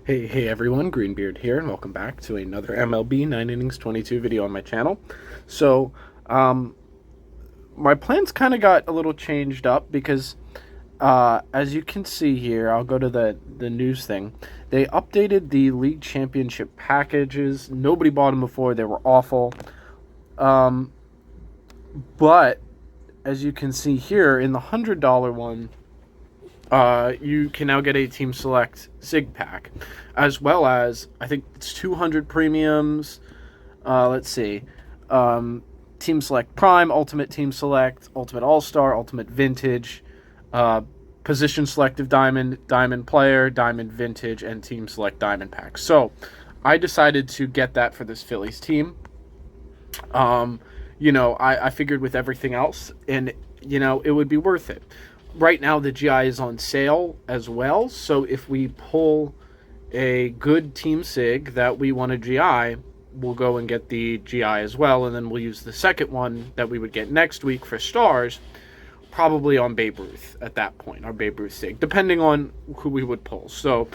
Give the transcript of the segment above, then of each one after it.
Hey everyone, Greenbeard here, and welcome back to another MLB 9 Innings 22 video on my channel. So, um, my plans kind of got a little changed up because, as you can see here, I'll go to the news thing. They updated the League Championship packages. Nobody bought them before, they were awful. But, as you can see here, in the $100 one, you can now get a Team Select Sig Pack, as well as, I think it's 200 premiums. Let's see. Team Select Prime, Ultimate Team Select, Ultimate All-Star, Ultimate Vintage, Position Selective Diamond, Diamond Player, Diamond Vintage, and Team Select Diamond Pack. So, I decided to get that for this Phillies team. I figured with everything else, and, it would be worth it. Right now, the GI is on sale as well, so if we pull a good Team Sig that we want a GI, we'll go and get the GI as well, and then we'll use the second one that we would get next week for stars, probably on Babe Ruth at that point, our Babe Ruth Sig, depending on who we would pull. So,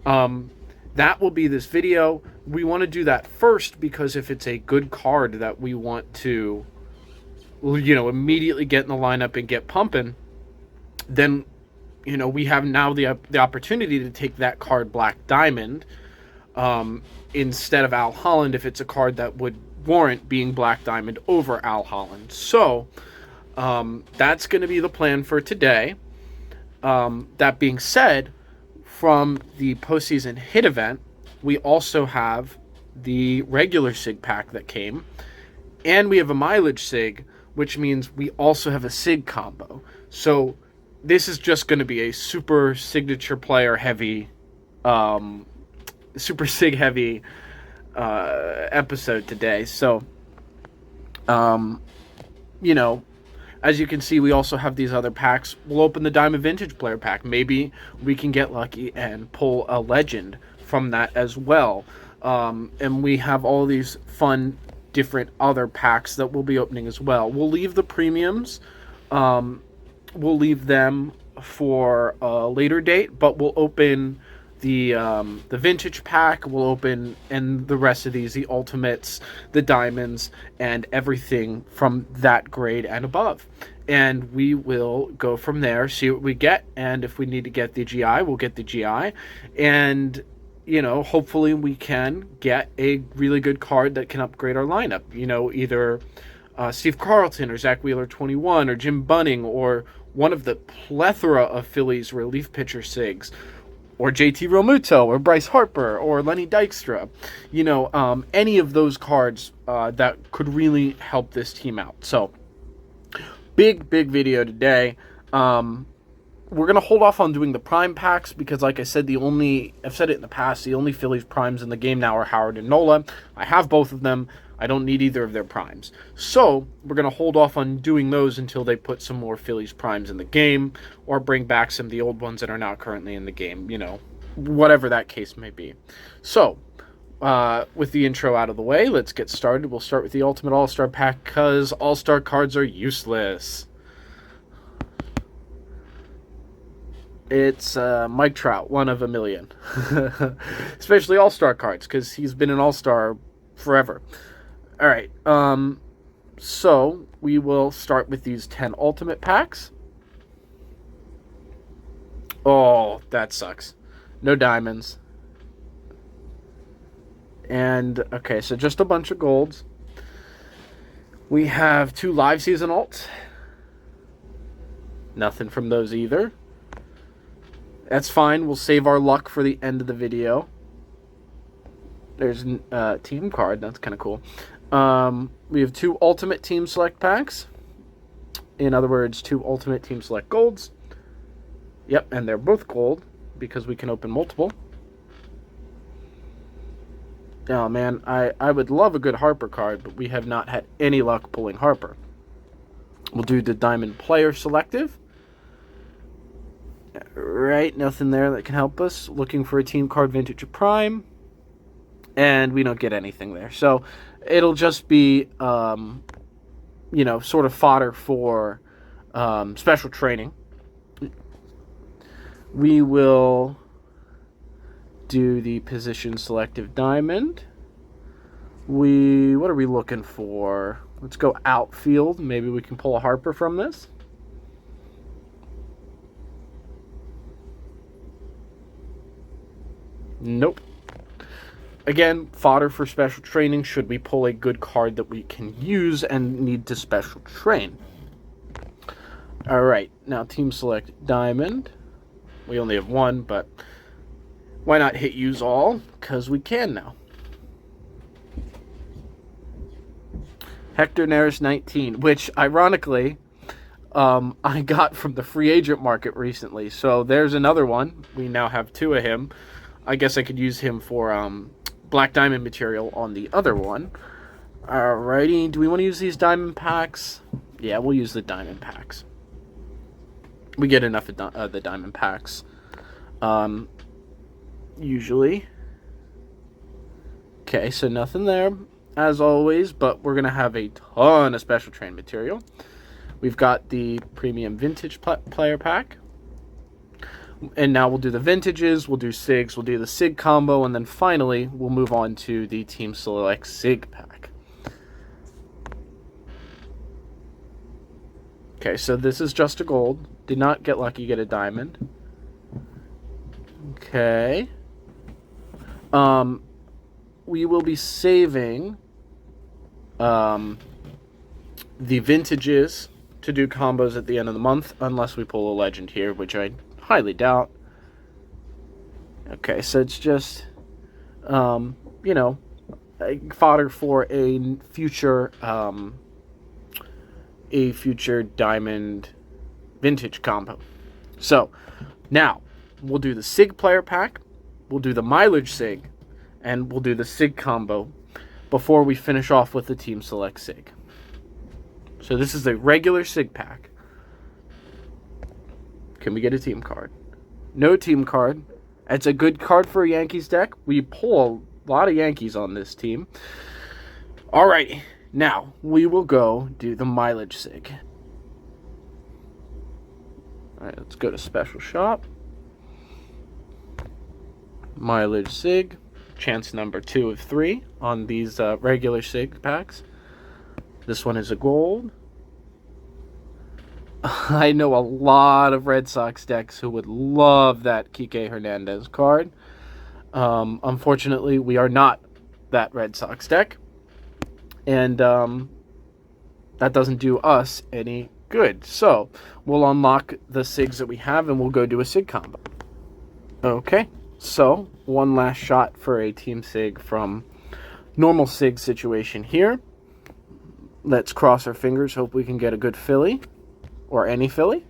that will be this video. We want to do that first because if it's a good card that we want to, immediately get in the lineup and get pumping, then, we have now the opportunity to take that card Black Diamond instead of Al Holland if it's a card that would warrant being Black Diamond over Al Holland. So, that's going to be the plan for today. That being said, from the postseason hit event, we also have the regular Sig pack that came, and we have a mileage Sig, which means we also have a Sig combo. So, this is just going to be a super signature player heavy, super sig heavy episode today. So, as you can see, we also have these other packs. We'll open the Diamond Vintage Player pack. Maybe we can get lucky and pull a legend from that as well. And we have all these fun, different other packs that we'll be opening as well. We'll leave the premiums. We'll leave them for a later date, but we'll open the vintage pack. We'll open, and the rest of these, the ultimates, the diamonds, and everything from that grade and above. And we will go from there, see what we get, and if we need to get the GI, we'll get the GI. And, hopefully we can get a really good card that can upgrade our lineup. Either Steve Carlton or Zach Wheeler 21 or Jim Bunning or one of the plethora of Phillies relief pitcher Sigs, or JT Realmuto or Bryce Harper or Lenny Dykstra. Any of those cards that could really help this team out. So, big video today. We're going to hold off on doing the prime packs because, like I said, I've said it in the past, the only Phillies primes in the game now are Howard and Nola. I have both of them. I don't need either of their primes. So, we're going to hold off on doing those until they put some more Phillies primes in the game, or bring back some of the old ones that are not currently in the game, whatever that case may be. So, with the intro out of the way, let's get started. We'll start with the Ultimate All-Star pack because All-Star cards are useless. It's Mike Trout, one of a million. Especially All-Star cards, because he's been an All-Star forever. All right, so we will start with these 10 Ultimate packs. Oh, that sucks. No diamonds. And, okay, so just a bunch of golds. We have 2 live season alts. Nothing from those either. That's fine. We'll save our luck for the end of the video. There's a team card. That's kind of cool. We have 2 Ultimate Team Select packs. In other words, 2 Ultimate Team Select golds. Yep, and they're both gold because we can open multiple. Oh, man, I would love a good Harper card, but we have not had any luck pulling Harper. We'll do the Diamond Player Selective. Right, nothing there that can help us. Looking for a team card Vintage or Prime. And we don't get anything there. So, it'll just be, sort of fodder for special training. We will do the position selective diamond. What are we looking for? Let's go outfield. Maybe we can pull a Harper from this. Nope. Again, fodder for special training should we pull a good card that we can use and need to special train. Alright, now team select diamond. We only have one, but why not hit use all? Because we can now. Hector Neris 19, which ironically I got from the free agent market recently. So there's another one. We now have two of him. I guess I could use him for black diamond material on the other one. Alrighty, do we want to use these diamond packs? Yeah, we'll use the diamond packs. We get enough of the diamond packs. Usually. Okay, so nothing there, as always, but we're going to have a ton of special train material. We've got the premium vintage player pack. And now we'll do the vintages, we'll do SIGs, we'll do the SIG combo, and then finally we'll move on to the Team Select SIG pack. Okay, so this is just a gold. Did not get lucky, get a diamond. Okay. We will be saving the vintages to do combos at the end of the month, unless we pull a legend here, which I highly doubt. Okay, so it's just, you know, fodder for a future diamond vintage combo. So now we'll do the SIG player pack, we'll do the mileage SIG, and we'll do the SIG combo before we finish off with the Team Select SIG. So this is the regular SIG pack. Can we get a team card? No team card. It's a good card for a Yankees deck. We pull a lot of Yankees on this team. Alrighty, now we will go do the mileage SIG. Alright, let's go to Special Shop. Mileage SIG. Chance number 2 of 3 on these regular SIG packs. This one is a gold. I know a lot of Red Sox decks who would love that Kike Hernandez card. Unfortunately, we are not that Red Sox deck. And that doesn't do us any good. So, we'll unlock the SIGs that we have and we'll go do a SIG combo. Okay, so one last shot for a Team SIG from normal SIG situation here. Let's cross our fingers, hope we can get a good Philly. Or any Philly?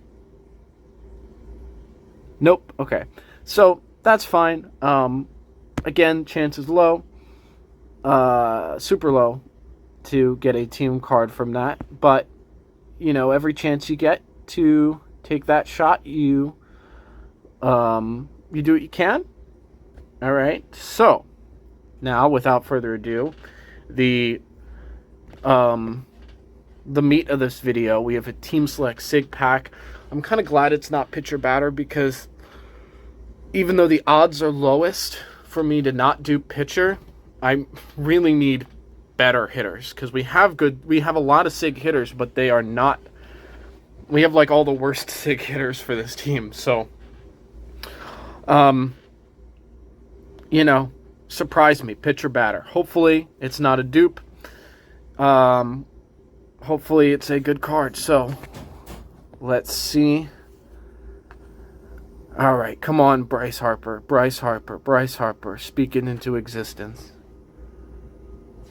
Nope. Okay. So, that's fine. Again, chances low. Super low to get a team card from that. But, you know, every chance you get to take that shot, you do what you can. Alright. So, now, without further ado, the meat of this video, we have a Team Select SIG pack. I'm kind of glad it's not pitcher batter because even though the odds are lowest for me to not do pitcher, I really need better hitters because we have a lot of SIG hitters, but they are not. We have like all the worst SIG hitters for this team. So, you know, surprise me, pitcher batter. Hopefully it's not a dupe. Hopefully it's a good card. So, let's see. All right, come on, Bryce Harper. Bryce Harper. Bryce Harper. Speak it into existence.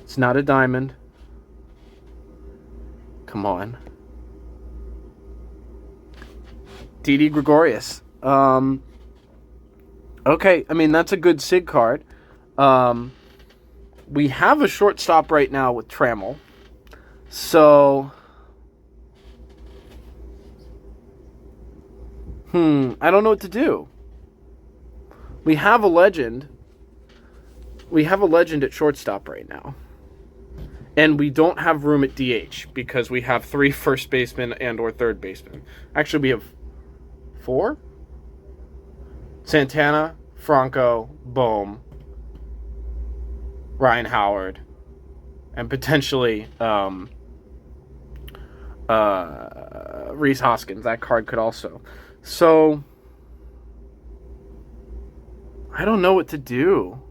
It's not a diamond. Come on. Didi Gregorius. Okay, I mean, that's a good SIG card. We have a shortstop right now with Trammell. So, I don't know what to do. We have a legend. We have a legend at shortstop right now. And we don't have room at DH because we have 3 first basemen and or third basemen. Actually, we have 4. Santana, Franco, Bohm, Ryan Howard, and potentially Rhys Hoskins. That card could also. So I don't know what to do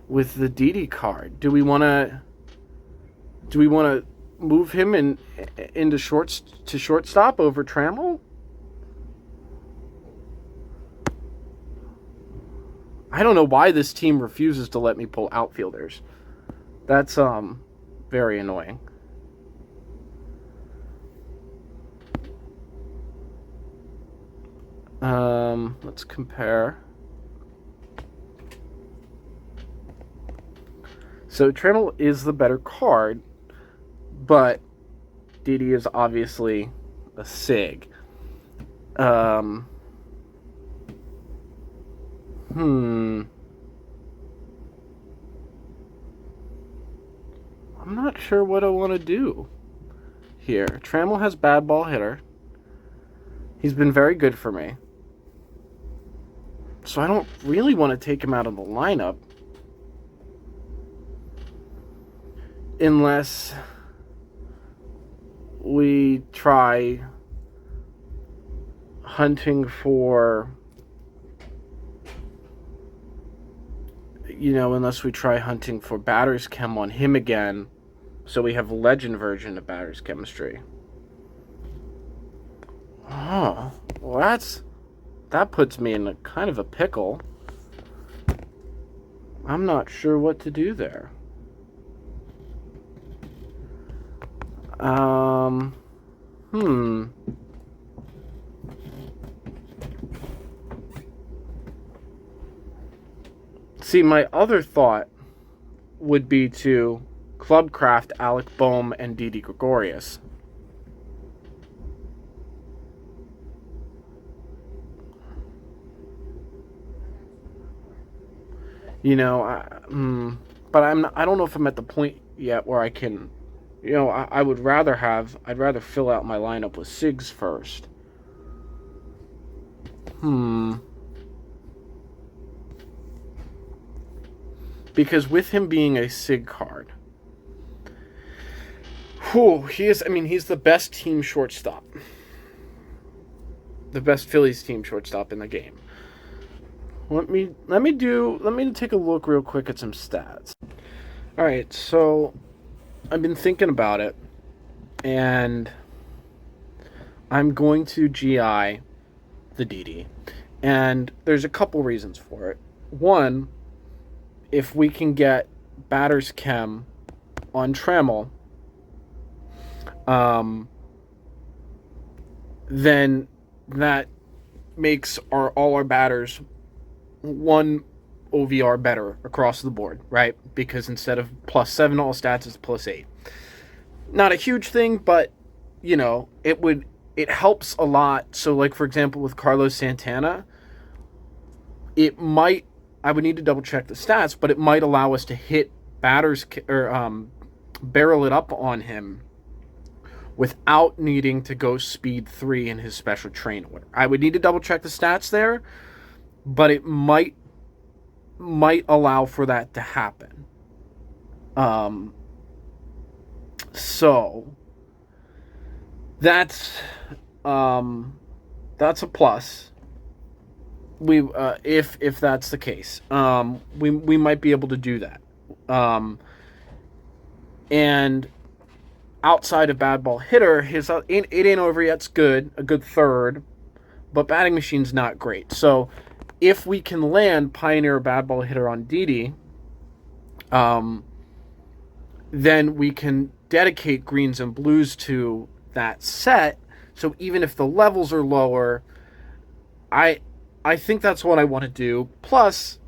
with the Didi card. Do we want to move him into shortstop over Trammell? I don't know why this team refuses to let me pull outfielders. That's very annoying. Let's compare. So Trammell is the better card, but Didi is obviously a Sig. I'm not sure what I want to do here. Trammell has bad ball hitter. He's been very good for me. So I don't really want to take him out of the lineup. Unless we try hunting for, unless we try hunting for batter's chem on him again, so we have a legend version of batter's chemistry. Oh, well, that puts me in a kind of a pickle. I'm not sure what to do there. See, my other thought would be to Clubcraft Alec Bohm and Didi Gregorius. But I don't know if I'm at the point yet where I can, I'd rather fill out my lineup with Sigs first. Because with him being a Sig card, he's the best team shortstop. The best Phillies team shortstop in the game. Let me take a look real quick at some stats. All right, so I've been thinking about it, and I'm going to GI the Didi, and there's a couple reasons for it. One, if we can get batter's chem on Trammell, then that makes all our batters one OVR better across the board, right? Because instead of +7 all stats, it's +8. Not a huge thing, but it helps a lot. So, like, for example, with Carlos Santana, I would need to double check the stats, but it might allow us to hit batters or barrel it up on him without needing to go speed 3 in his special train order. I would need to double check the stats there, but it might allow for that to happen. So that's a plus. We if that's the case, we might be able to do that. And outside of bad ball hitter, it ain't over yet. It's good, a good third, but batting machine's not great. So if we can land Pioneer bad ball hitter on Didi, then we can dedicate greens and blues to that set. So even if the levels are lower, I think that's what I want to do. Plus,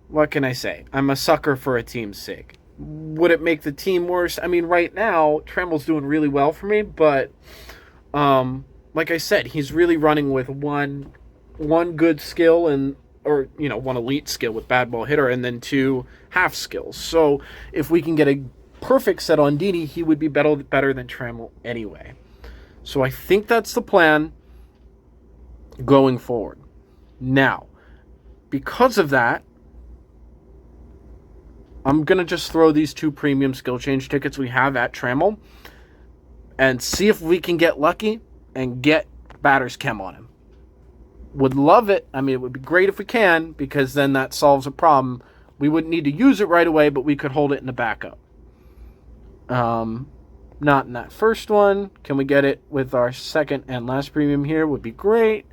what can I say? I'm a sucker for a team Sig. Would it make the team worse? I mean, right now, Trammell's doing really well for me, but like I said, he's really running with one good skill or one elite skill with bad ball hitter and then 2 half skills. So if we can get a perfect set on Didi, he would be better than Trammell anyway. So I think that's the plan going forward. Now, because of that, I'm going to just throw these 2 premium skill change tickets we have at Trammell and see if we can get lucky and get Batter's Chem on him. Would love it. I mean, it would be great if we can, because then that solves a problem. We wouldn't need to use it right away, but we could hold it in the backup. Not in that first one. Can we get it with our second and last premium here? Would be great.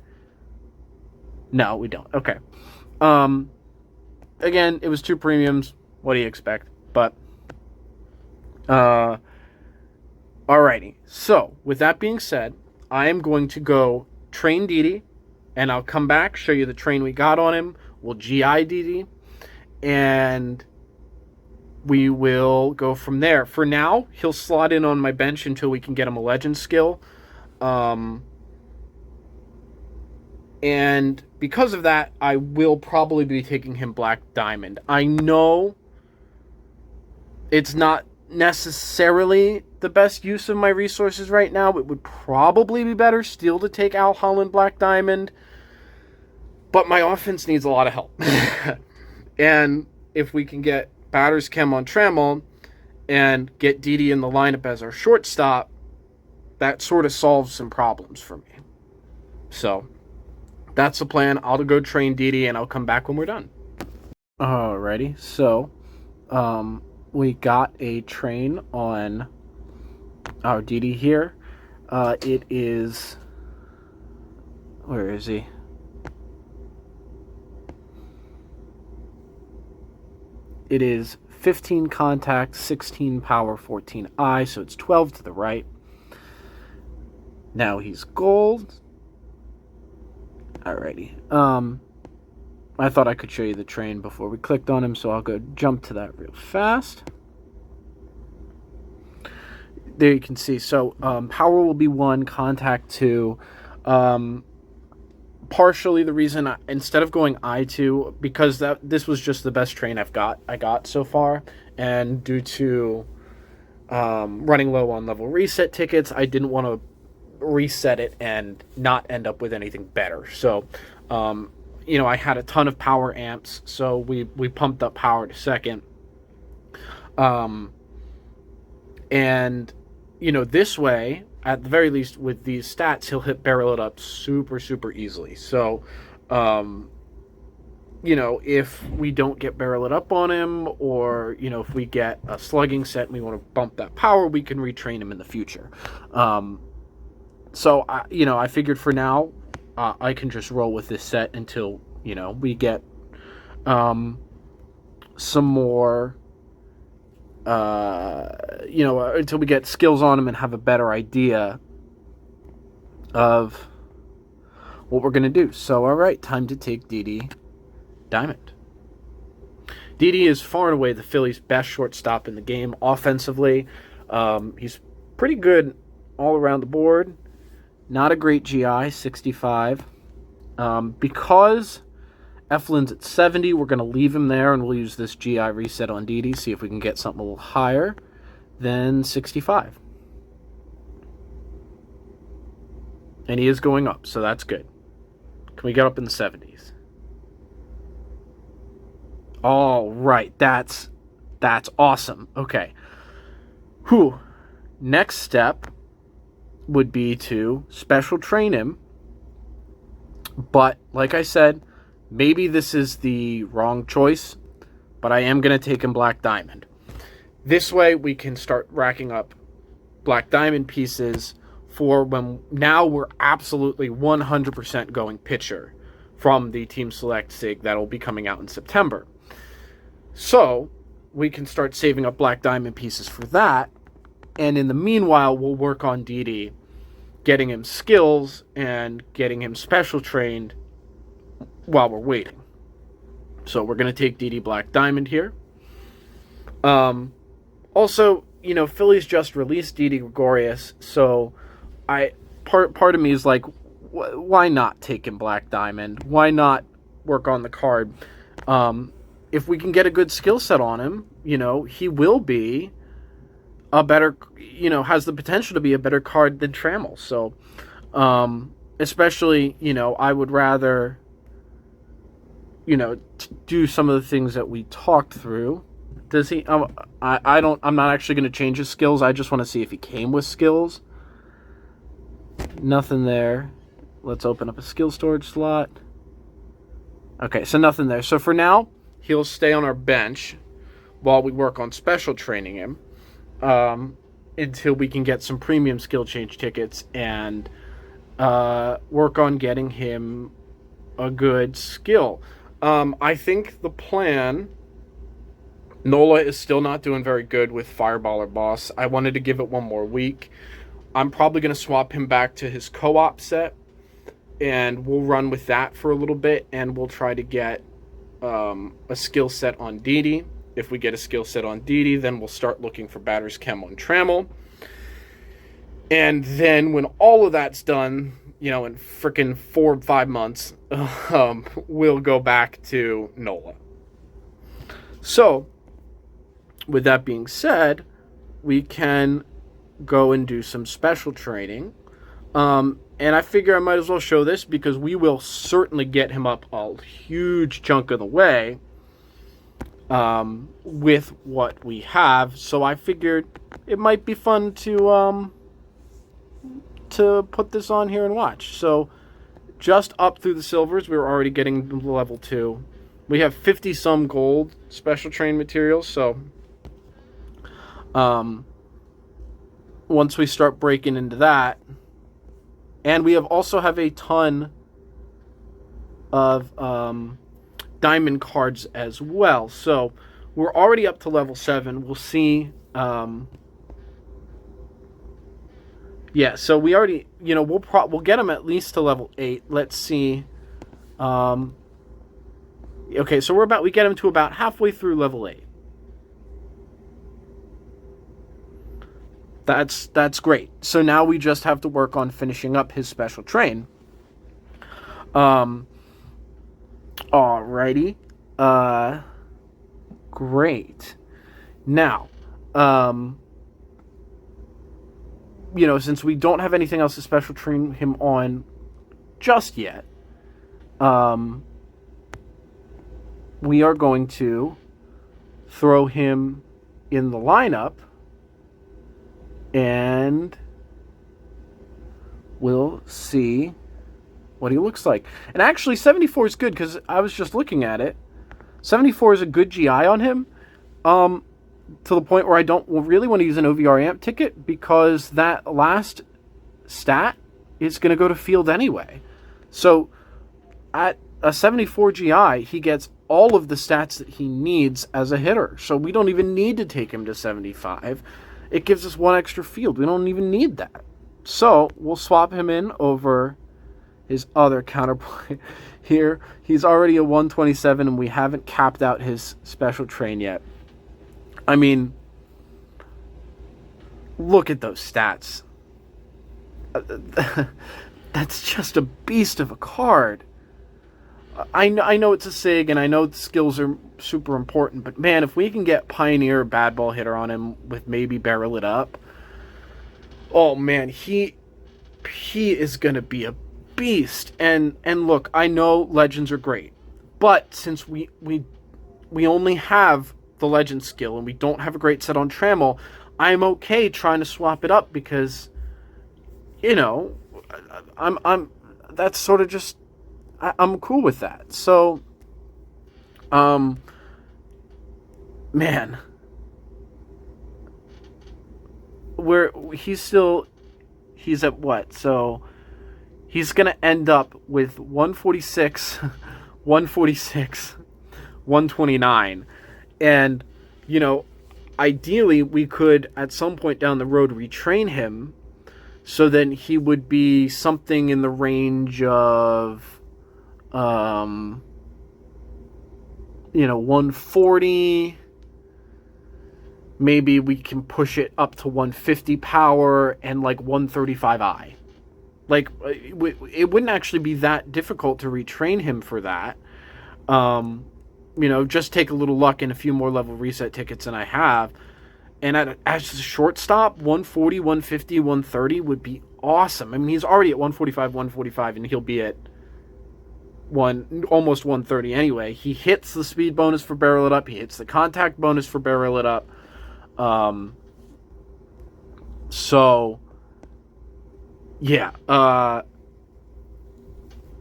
No, we don't. Okay. Again, it was 2 premiums. What do you expect? But, alrighty. So, with that being said, I am going to go train Didi, and I'll come back, show you the train we got on him. We'll GI Didi, and we will go from there. For now, he'll slot in on my bench until we can get him a legend skill. And because of that, I will probably be taking him Black Diamond. I know it's not necessarily the best use of my resources right now. It would probably be better still to take Al Holland Black Diamond. But my offense needs a lot of help. And if we can get Batter's Chem on Trammell and get Didi in the lineup as our shortstop, that sort of solves some problems for me. So that's the plan. I'll go train Didi, and I'll come back when we're done. Alrighty, so we got a train on our Didi here. It is... Where is he? It is 15 contact, 16 power, 14 eye, so it's 12 to the right. Now he's gold. Alrighty. I thought I could show you the train before we clicked on him, so I'll go jump to that real fast. There you can see. So power will be 1, contact 2. Partially the reason instead of going I2, because this was just the best train I got so far, and due to running low on level reset tickets, I didn't want to reset it and not end up with anything better. So I had a ton of power amps, so we pumped up power to second, and this way, at the very least, with these stats, he'll hit barrel it up super, super easily. So, if we don't get barrel it up on him, or, if we get a slugging set and we want to bump that power, we can retrain him in the future. So, I figured for now, I can just roll with this set until, we get some more... until we get skills on him and have a better idea of what we're going to do. So, all right, time to take Didi Diamond. Didi is far and away the Phillies' best shortstop in the game offensively. He's pretty good all around the board. Not a great GI, 65. Because Eflin's at 70, we're going to leave him there, and we'll use this GI reset on Didi, see if we can get something a little higher than 65. And he is going up, so that's good. Can we get up in the 70s? All right, that's awesome. Okay. Whew. Next step would be to special train him. But, like I said, maybe this is the wrong choice, but I am going to take him Black Diamond. This way we can start racking up Black Diamond pieces for when now we're absolutely 100% going pitcher from the Team Select SIG that will be coming out in September. So we can start saving up Black Diamond pieces for that, and in the meanwhile we'll work on Didi, getting him skills and getting him special trained while we're waiting. So we're going to take Didi Black Diamond here. Also, Phillies just released Didi Gregorius, so part of me is like, why not take him Black Diamond? Why not work on the card? If we can get a good skill set on him, he will be a better, has the potential to be a better card than Trammell. So, especially, I would rather do some of the things that we talked through. Does he? I don't. I'm not actually going to change his skills. I just want to see if he came with skills. Nothing there. Let's open up a skill storage slot. Okay, so nothing there. So for now, he'll stay on our bench while we work on special training him, until we can get some premium skill change tickets and work on getting him a good skill. I think the plan... Nola is still not doing very good with Fireballer Boss. I wanted to give it one more week. I'm probably going to swap him back to his co-op set, and we'll run with that for a little bit, and we'll try to get a skill set on Dee Dee. If we get a skill set on Dee Dee, then we'll start looking for Batter's Chem on Trammel. And then when all of that's done, in freaking 4 or 5 months, we'll go back to Nola. So, with that being said, we can go and do some special training. And I figure I might as well show this because we will certainly get him up a huge chunk of the way with what we have. So I figured it might be fun to put this on here and watch. So just up through the silvers, we were already getting to level 2. We have 50 some gold special train materials, so once we start breaking into that, and we also have a ton of diamond cards as well. So we're already up to level 7. We'll see. Yeah, so we already, we'll get them at least to level 8. Let's see. Okay, so we get him to about halfway through level 8. That's great. So now we just have to work on finishing up his special train. Alrighty. Great. Now, since we don't have anything else to special train him on just yet, we are going to throw him in the lineup, and we'll see what he looks like. And actually, 74 is good, because I was just looking at it. 74 is a good GI on him, to the point where I don't really want to use an OVR amp ticket, because that last stat is going to go to field anyway. So, at a 74 GI, he gets all of the stats that he needs as a hitter. So we don't even need to take him to 75. It gives us 1 extra field. We don't even need that. So we'll swap him in over his other counterpoint here. He's already a 127, and we haven't capped out his special train yet. I mean, look at those stats. That's just a beast of a card. I know it's a Sig, and I know the skills are super important, but man, if we can get Pioneer or Bad Ball Hitter on him with maybe Barrel It Up, oh man, he is going to be a beast. And look, I know Legends are great, but since we only have the Legend skill and we don't have a great set on Trammel, I'm okay trying to swap it up because, I'm that's sort of just... I'm cool with that. So, man, he's at what? So, he's going to end up with 146, 146, 129. And, ideally, we could, at some point down the road, retrain him so then he would be something in the range of... 140, maybe we can push it up to 150 power and like 135i. Like, it wouldn't actually be that difficult to retrain him for that. Just take a little luck and a few more level reset tickets than I have. And as a shortstop, 140, 150, 130 would be awesome. I mean, he's already at 145, and he'll be at almost 130 anyway. He hits the speed bonus for barrel it up. He hits the contact bonus for barrel it up. So yeah,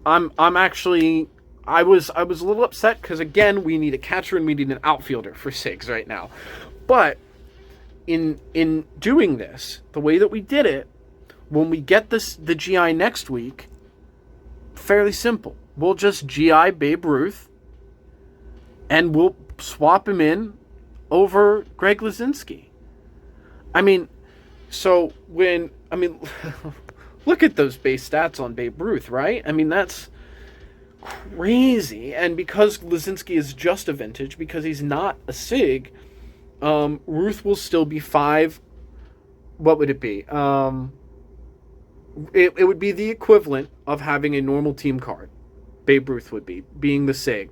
I'm actually I was a little upset because again we need a catcher and we need an outfielder for Sigs right now, but in doing this the way that we did it, when we get the GI next week, fairly simple. We'll just GI Babe Ruth, and we'll swap him in over Greg Luzinski. I mean, look at those base stats on Babe Ruth, right? I mean, that's crazy. And because Luzinski is just a vintage, because he's not a Sig, Ruth will still be 5. What would it be? It would be the equivalent of having a normal team card. Babe Ruth would be, being the Sig.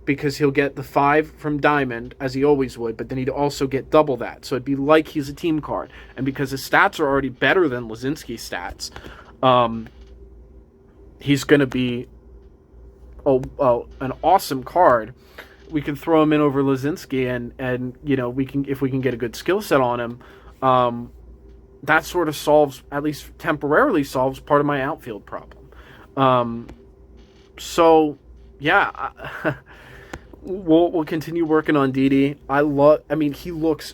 Because he'll get the 5 from Diamond, as he always would, but then he'd also get double that. So it'd be like he's a team card. And because his stats are already better than Luzinski's stats, he's going to be an awesome card. We can throw him in over Luzinski, and if we can get a good skill set on him, that sort of solves, at least temporarily solves, part of my outfield problem. So yeah, we'll continue working on Didi. He looks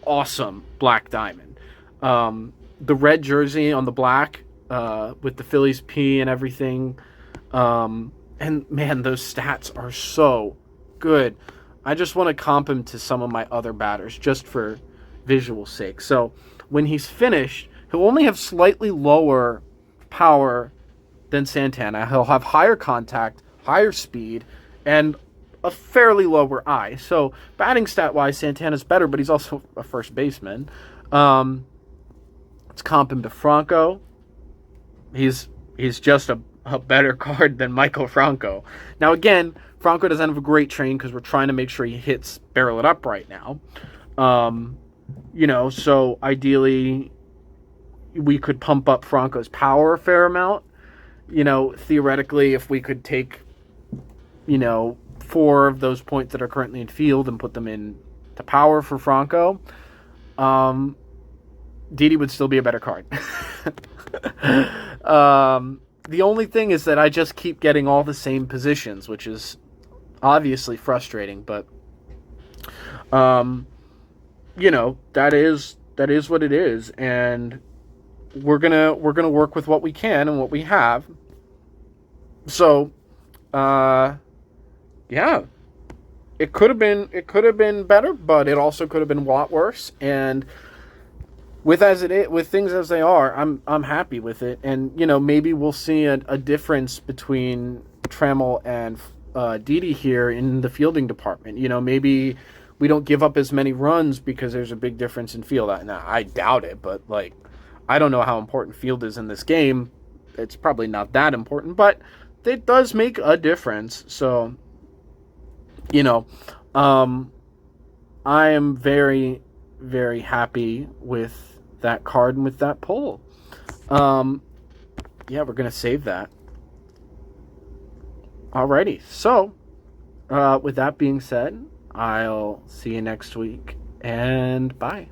awesome, Black Diamond. The red jersey on the black, with the Phillies P and everything. And man, those stats are so good. I just want to comp him to some of my other batters just for visual sake. So when he's finished, he'll only have slightly lower power than Santana. He'll have higher contact, higher speed, and a fairly lower eye. So batting stat wise, Santana's better, but he's also a first baseman. Let's comp him to Franco. He's just a better card than Michael Franco. Now again, Franco doesn't have a great train because we're trying to make sure he hits barrel it up right now. So ideally we could pump up Franco's power a fair amount. Theoretically, if we could take 4 of those points that are currently in field and put them in to power for Franco, Didi would still be a better card. The only thing is that I just keep getting all the same positions, which is obviously frustrating, but that is what it is, and we're gonna work with what we can and what we have. So yeah, it could have been better, but it also could have been a lot worse. And with things as they are, I'm happy with it. And maybe we'll see a difference between Trammell and Didi here in the fielding department. Maybe we don't give up as many runs because there's a big difference in field. Now, I doubt it, but I don't know how important field is in this game. It's probably not that important, but it does make a difference. So I am very, very happy with that card and with that pull. We're going to save that. Alrighty. So, with that being said, I'll see you next week, and bye.